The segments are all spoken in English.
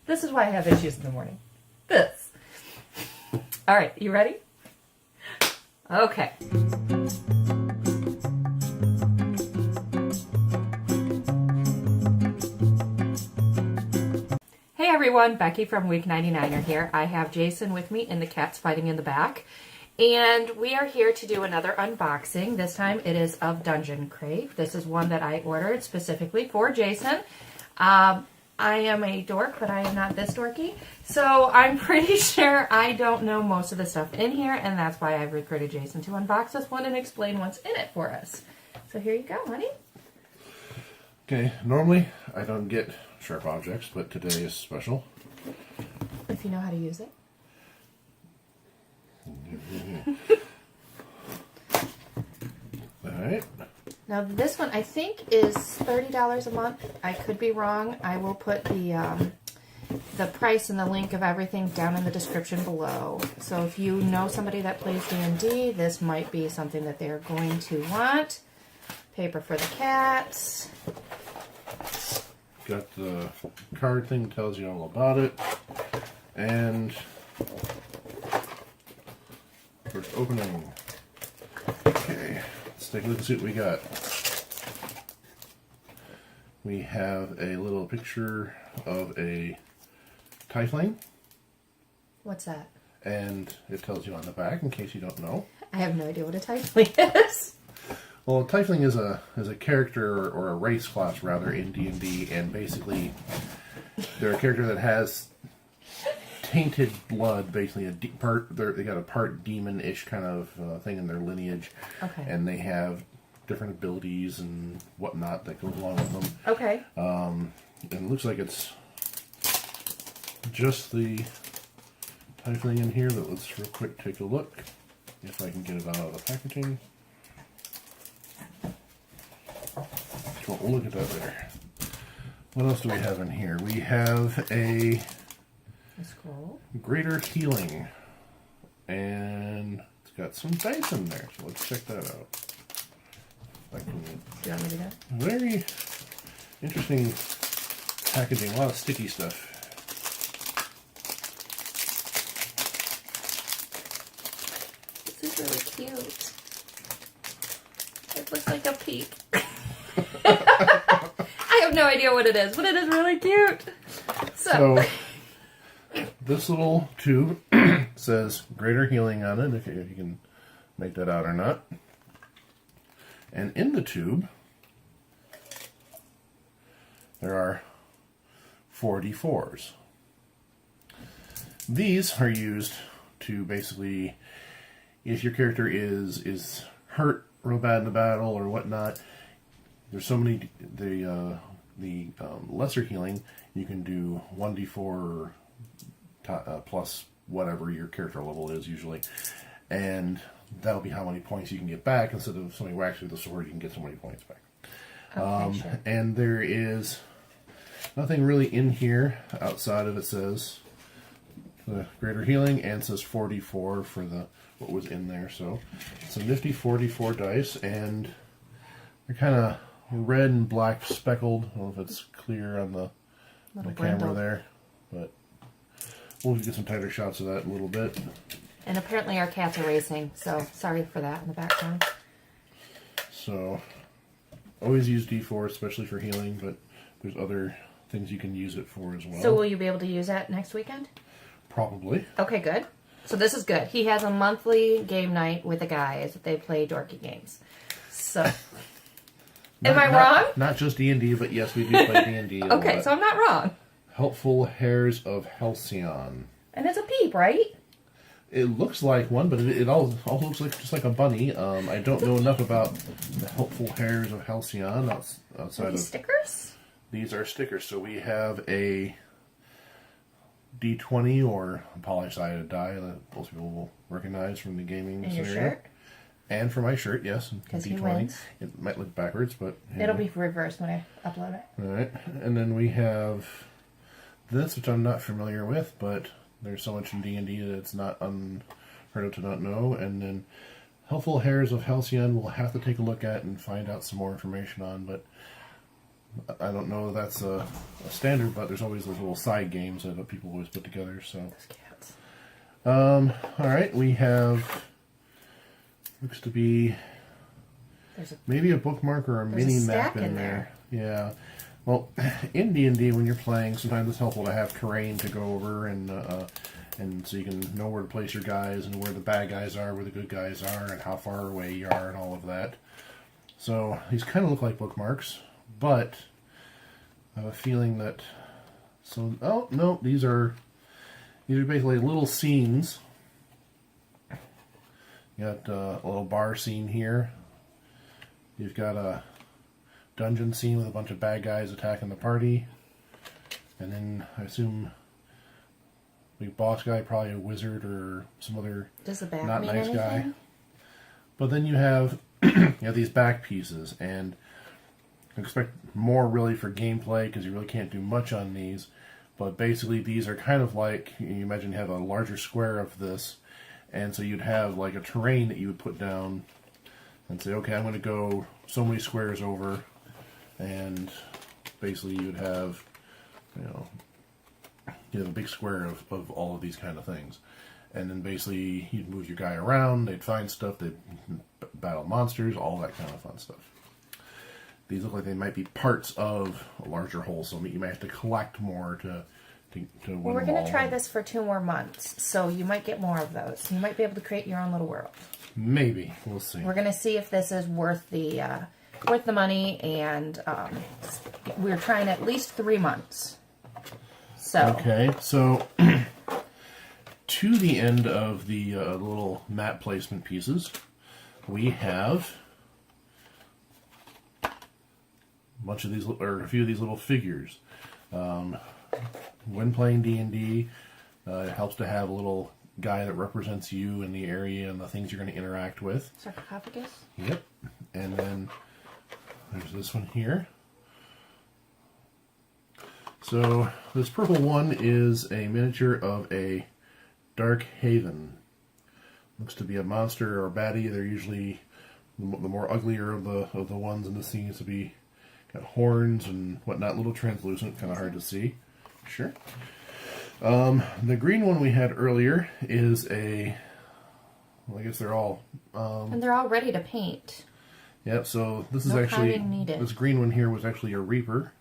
This is why I have issues in the morning. This. All right, you ready? Okay. Hey everyone, Becky from Week 99er here. I have Jason with me and the cats fighting in the back. And we are here to do another unboxing. This time it is of Dungeon Crate. This is one that I ordered specifically for Jason. I am a dork, but I am not this dorky. So I'm pretty sure I don't know most of the stuff in here, and that's why I've recruited Jason to unbox this one and explain what's in it for us. So here you go, honey. Okay, normally I don't get sharp objects, but today is special. If you know how to use it. Alright. Now this one I think is $30 a month. I could be wrong. I will put the price and the link of everything down in the description below. So if you know somebody that plays D&D, this might be something that they're going to want. Paper for the cats. Got the card thing that tells you all about it. And first opening. Okay, let's take a look and see what we got. We have a little picture of a tiefling. What's that? And it tells you on the back, in case you don't know. I have no idea what a tiefling is. Well, a tiefling is a character or a race class rather in D&D, and basically they're a character that has tainted blood, basically they got a part demon-ish kind of thing in their lineage. Okay. And they have different abilities and whatnot that goes along with them. Okay. And it looks like it's just the tiefling in here. But let's real quick take a look if I can get it out of the packaging. So we'll look at that later. What else do we have in here? We have a scroll. Greater Healing. And it's got some dice in there. So let's check that out. Do you want me to go? Very interesting packaging. A lot of sticky stuff. This is really cute. It looks like a peep. I have no idea what it is, but it is really cute. So this little tube says Greater Healing on it, if you can make that out or not. And in the tube, there are 4d4s. These are used to basically, if your character is hurt real bad in the battle or whatnot, there's so many, the lesser healing, you can do 1d4 plus whatever your character level is usually, and that'll be how many points you can get back. Instead of somebody whacks with the sword, you can get so many points back. Okay, sure. And there is nothing really in here outside of it says the Greater Healing and says 4d4 for the what was in there. So it's a nifty 4d4 dice, and they're kind of red and black speckled. I don't know if it's clear on the camera there, but we'll get some tighter shots of that in a little bit. And apparently our cats are racing, so sorry for that in the background. So, always use D4, especially for healing, but there's other things you can use it for as well. So will you be able to use that next weekend? Probably. Okay, good. So this is good. He has a monthly game night with the guys. They play dorky games. So, am I wrong? Not just D&D, but yes, we do play D&D. Okay, so I'm not wrong. Helpful Hairs of Halcyon. And it's a peep, right? It looks like one, but it all looks like just like a bunny. I don't know enough about the Helpful Hairs of Halcyon outside of stickers. These are stickers. So we have a D20 or a poly-sided die that most people will recognize from the gaming and scenario. Your shirt? And for my shirt, yes. Because he D20. wins. It might look backwards, but It'll be reversed when I upload it. Alright, and then we have this, which I'm not familiar with, but there's so much in D&D that it's not unheard of to not know. And then Helpful Hairs of Halcyon we'll have to take a look at and find out some more information on, but I don't know if that's a standard, but there's always those little side games that people always put together. So, Those cats. all right, we have looks to be maybe a bookmark or a Minimap in there. Yeah. Well, in D&D, when you're playing, sometimes it's helpful to have terrain to go over, and so you can know where to place your guys and where the bad guys are, where the good guys are, and how far away you are, and all of that. So these kind of look like bookmarks, but I have a feeling that. So oh no, these are basically little scenes. You got a little bar scene here. You've got a dungeon scene with a bunch of bad guys attacking the party, and then I assume big boss guy, probably a wizard or some other Does the back not mean nice anything? guy. But then you have these back pieces, and I expect more really for gameplay because you really can't do much on these. But basically, these are kind of like, you imagine you have a larger square of this, and so you'd have like a terrain that you would put down and say, okay, I'm going to go so many squares over, and basically you'd have, you have a big square of all of these kind of things. And then basically you'd move your guy around, they'd find stuff, they'd battle monsters, all that kind of fun stuff. These look like they might be parts of a larger whole, so you might have to collect more to win. Well, we're going to try this for 2 more months, so you might get more of those. You might be able to create your own little world. Maybe. We'll see. We're going to see if this is worth the money, and we're trying at least 3 months. So okay, so to the end of the little map placement pieces, we have a bunch of these, or a few of these little figures. When playing D&D, it helps to have a little guy that represents you in the area and the things you're going to interact with. Sarcophagus? Yep. And then there's this one here. So this purple one is a miniature of a dark haven. Looks to be a monster or a baddie. They're usually the more uglier of the ones in the scene. To be got horns and whatnot, a little translucent, kind of hard to see. Sure. The green one we had earlier is a. Well, I guess they're all. And they're all ready to paint. Yep. So this is No actually carving needed. this green one here was actually a reaper.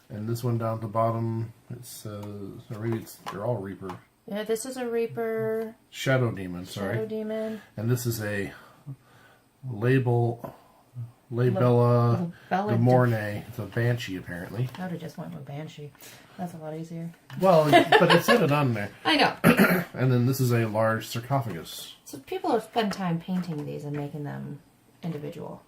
And this one down at the bottom, it's or maybe they're all Reaper. Yeah, this is a Reaper. Shadow Demon, sorry. Shadow Demon. And this is a Labella de Mornay. It's a Banshee, apparently. I would have just went with Banshee. That's a lot easier. Well, but it said it on there. I know. And then this is a large sarcophagus. So people have spent time painting these and making them individual.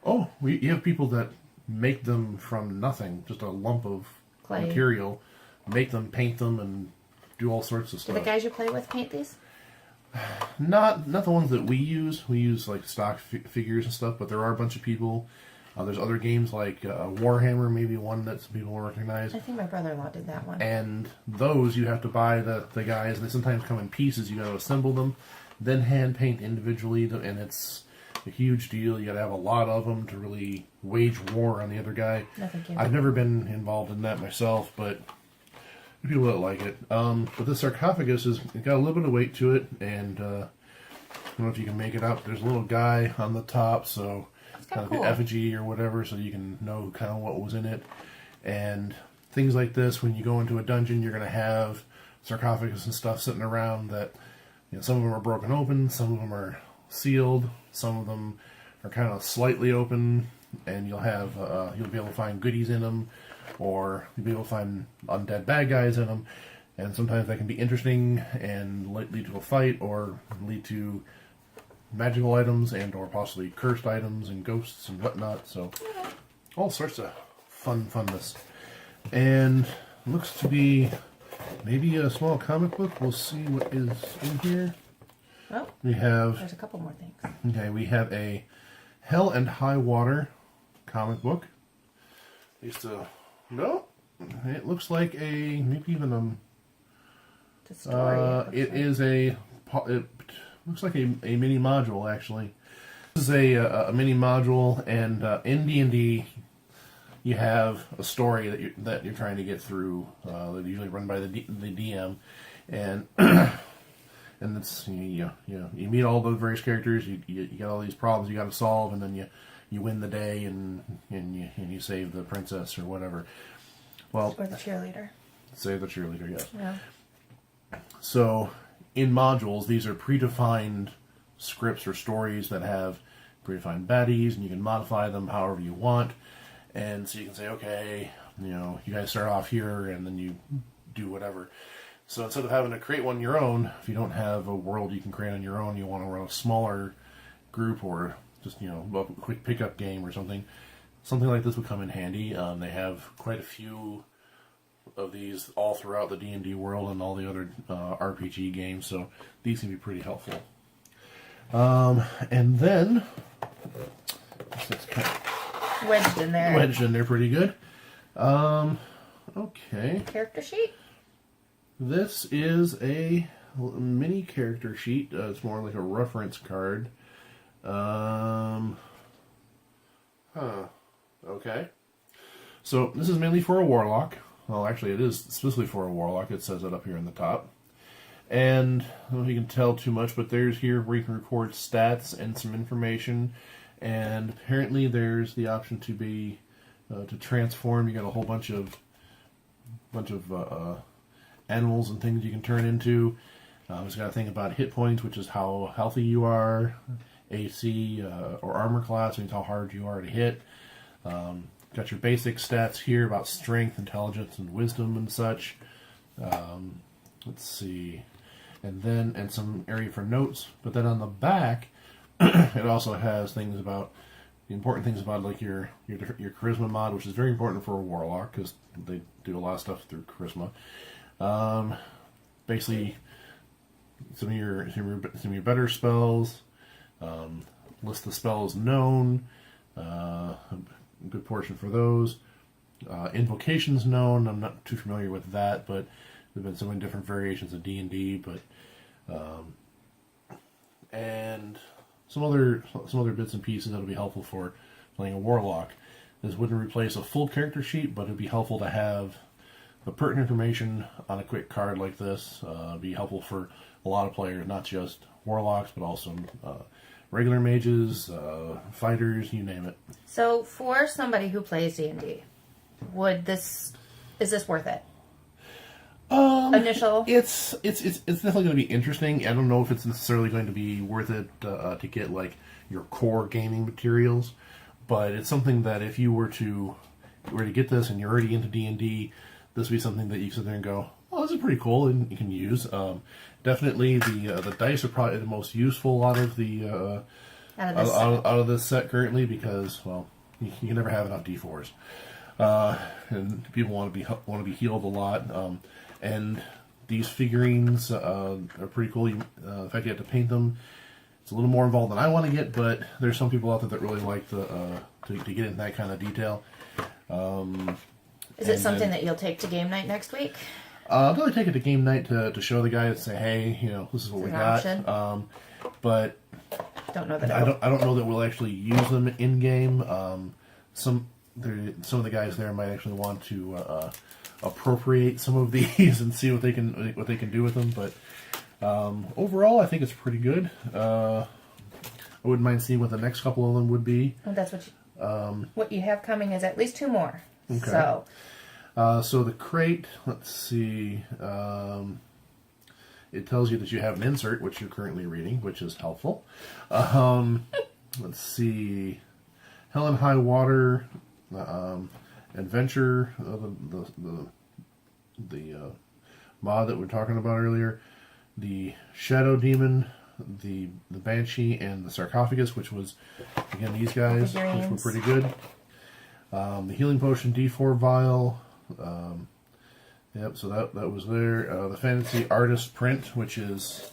Oh, you have people that make them from nothing, just a lump of Clay. material, make them, paint them, and do all sorts of Do stuff. the guys you play with paint these? Not the ones that we use. We use like stock figures and stuff, but there are a bunch of people. There's other games like Warhammer, maybe one that some people will recognize. I think my brother-in-law did that one. And those you have to buy the guys. They sometimes come in pieces. You got to assemble them, then hand paint individually, and it's a huge deal. You got to have a lot of them to really wage war on the other guy. No, thank you. I've never been involved in that myself, but people that like it. But this sarcophagus it's got a little bit of weight to it, and I don't know if you can make it out. There's a little guy on the top, so It's kind of cool. the effigy or whatever, so you can know kind of what was in it. And things like this, when you go into a dungeon, you're going to have sarcophagus and stuff sitting around that, some of them are broken open, some of them are sealed, some of them are kind of slightly open, and you'll have you'll be able to find goodies in them, or you'll be able to find undead bad guys in them, and sometimes that can be interesting and lead to a fight, or lead to magical items and or possibly cursed items and ghosts and whatnot. So all sorts of funness. And it looks to be maybe a small comic book. We'll see what is in here. Oh, We have there's a couple more things. okay. We have a Hell and High Water comic book. No, it looks like a maybe even The story. it is a. It looks like a mini module actually. This is a mini module, and in D&D, you have a story that you're trying to get through. That usually run by the DM, and and it's you meet all the various characters. You got all these problems you got to solve, and then you win the day, and you save the princess or whatever. Well, or the cheerleader. Save the cheerleader, yes. Yeah. So in modules, these are predefined scripts or stories that have predefined baddies, and you can modify them however you want. And so you can say, okay, you guys start off here, and then you do whatever. So instead of having to create one your own, if you don't have a world you can create on your own, you want to run a smaller group or just a quick pickup game or something like this would come in handy. They have quite a few of these all throughout the D&D world and all the other RPG games, so these can be pretty helpful. And then it's kind of wedged in there pretty good. Okay. Character sheet? This is a mini character sheet. It's more like a reference card. Okay. So this is mainly for a warlock. Well, actually, it is specifically for a warlock. It says it up here in the top. And I don't know if you can tell too much, but there's here where you can record stats and some information. And apparently there's the option to transform. You got a whole bunch of animals and things you can turn into. It's got a thing about hit points, which is how healthy you are, AC or armor class, means how hard you are to hit. Got your basic stats here about strength, intelligence, and wisdom and such. Let's see, and some area for notes. But then on the back, it also has things about the important things about like your charisma mod, which is very important for a warlock because they do a lot of stuff through charisma. Basically, some of your better spells. List the spells known. A good portion for those. Invocations known. I'm not too familiar with that, but there've been so many different variations of D&D. But and some other bits and pieces that'll be helpful for playing a warlock. This wouldn't replace a full character sheet, but it'd be helpful to have the pertinent information on a quick card like this. Be helpful for a lot of players, not just warlocks, but also regular mages, fighters, you name it. So for somebody who plays D&D, is this worth it? Initial? It's definitely going to be interesting. I don't know if it's necessarily going to be worth it to get like your core gaming materials, but it's something that if you were to get this and you're already into D&D, this would be something that you sit there and go, oh, this is pretty cool, and you can use. Definitely the dice are probably the most useful out of the out of this set currently, because well, you can never have enough D4s, and people want to be healed a lot. And these figurines are pretty cool. In fact, you have to paint them. It's a little more involved than I want to get, but there's some people out there that really like to get into that kind of detail. Is it something that you'll take to game night next week? I'll probably take it to game night to show the guys, say, hey, this is what we got. But don't know that I don't know that we'll actually use them in game. Some of the guys there might actually want to appropriate some of these and see what they can do with them. But overall, I think it's pretty good. I wouldn't mind seeing what the next couple of them would be. Well, that's what you have coming is at least 2 more. Okay. So the crate, let's see, it tells you that you have an insert, which you're currently reading, which is helpful. Let's see, Hell and High Water, Adventure, the mod that we were talking about earlier, the Shadow Demon, the Banshee, and the Sarcophagus, which was, again, these guys, which were pretty good. The Healing Potion D4 Vial. Yep, so that was there. The Fantasy Artist Print, which is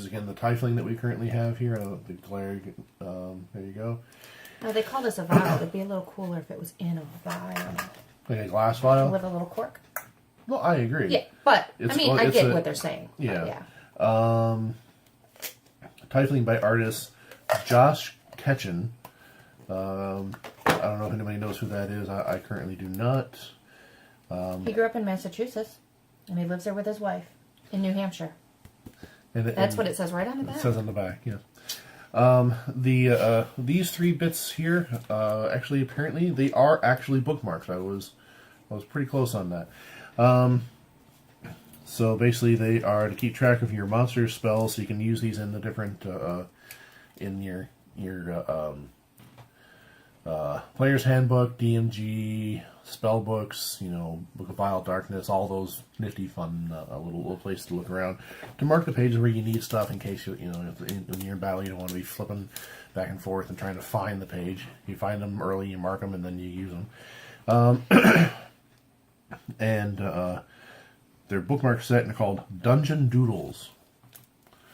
again the Tiefling that we currently have here. The glare. There you go. Oh, they call this a vial. It'd be a little cooler if it was in a vial. Like a glass vial with a little cork. Well, I agree. Yeah, but I get what they're saying. Yeah. Tiefling by artist Josh Ketchen. don't know if anybody knows who that is. I currently do not. He grew up in Massachusetts, and he lives there with his wife in New Hampshire. That's what it says right on the back. It says on the back, yes. These 3 bits here, actually, apparently, they are actually bookmarks. I was pretty close on that. So basically, they are to keep track of your monster spells, so you can use these in the different in your player's handbook, DMG, spell books, Book of Vile Darkness, all those nifty, fun little places to look around to mark the pages where you need stuff in case when you're in battle you don't want to be flipping back and forth and trying to find the page. You find them early, you mark them, and then you use them. And they're bookmark set and they're called Dungeon Doodles.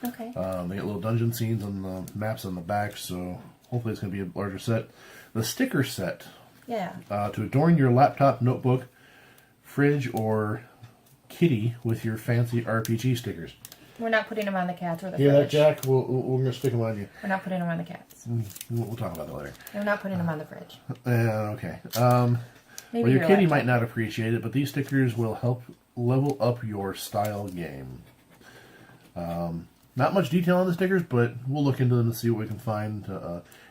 Okay. They get little dungeon scenes and the maps on the back, so hopefully it's going to be a larger set. The sticker set. Yeah. To adorn your laptop, notebook, fridge, or kitty with your fancy RPG stickers. We're not putting them on the cats or the Hear fridge. that, Jack? We're going to stick them on you. We're not putting them on the cats. We'll talk about that later. We're not putting them on the fridge. Okay. Maybe Well, your kitty laptop. might not appreciate it, but these stickers will help level up your style game. Not much detail on the stickers, but we'll look into them and see what we can find.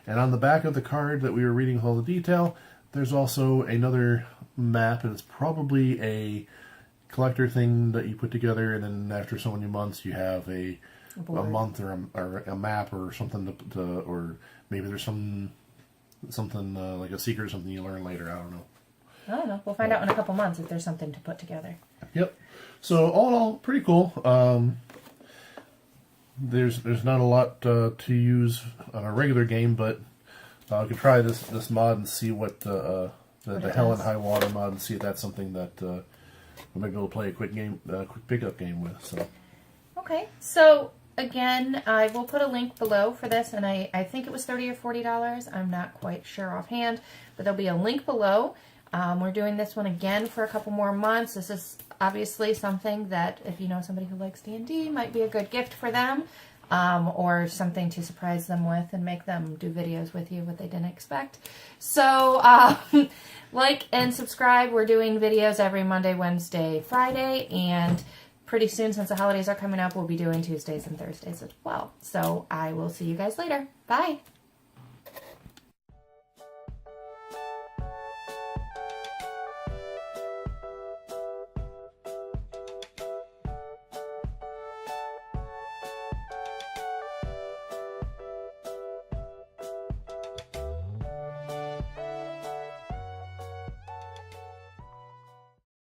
And on the back of the card that we were reading all the detail, there's also another map, and it's probably a collector thing that you put together, and then after so many months you have a month or a map or something or maybe there's something like a secret or something you learn later. I don't know. I don't know. We'll find out in a couple months if there's something to put together. Yep. So all in all, pretty cool. There's not a lot to use on a regular game, but I could try this mod and see what the Hell and High Water mod and see if that's something that we might be able to play a quick pickup game with. So. Okay. So again, I will put a link below for this, and I think it was $30 or $40. I'm not quite sure offhand, but there'll be a link below. We're doing this one again for a couple more months. This is obviously something that if you know somebody who likes D&D might be a good gift for them, or something to surprise them with and make them do videos with you what they didn't expect. So like and subscribe. We're doing videos every Monday, Wednesday, Friday, and pretty soon, since the holidays are coming up, we'll be doing Tuesdays and Thursdays as well. So I will see you guys later. Bye.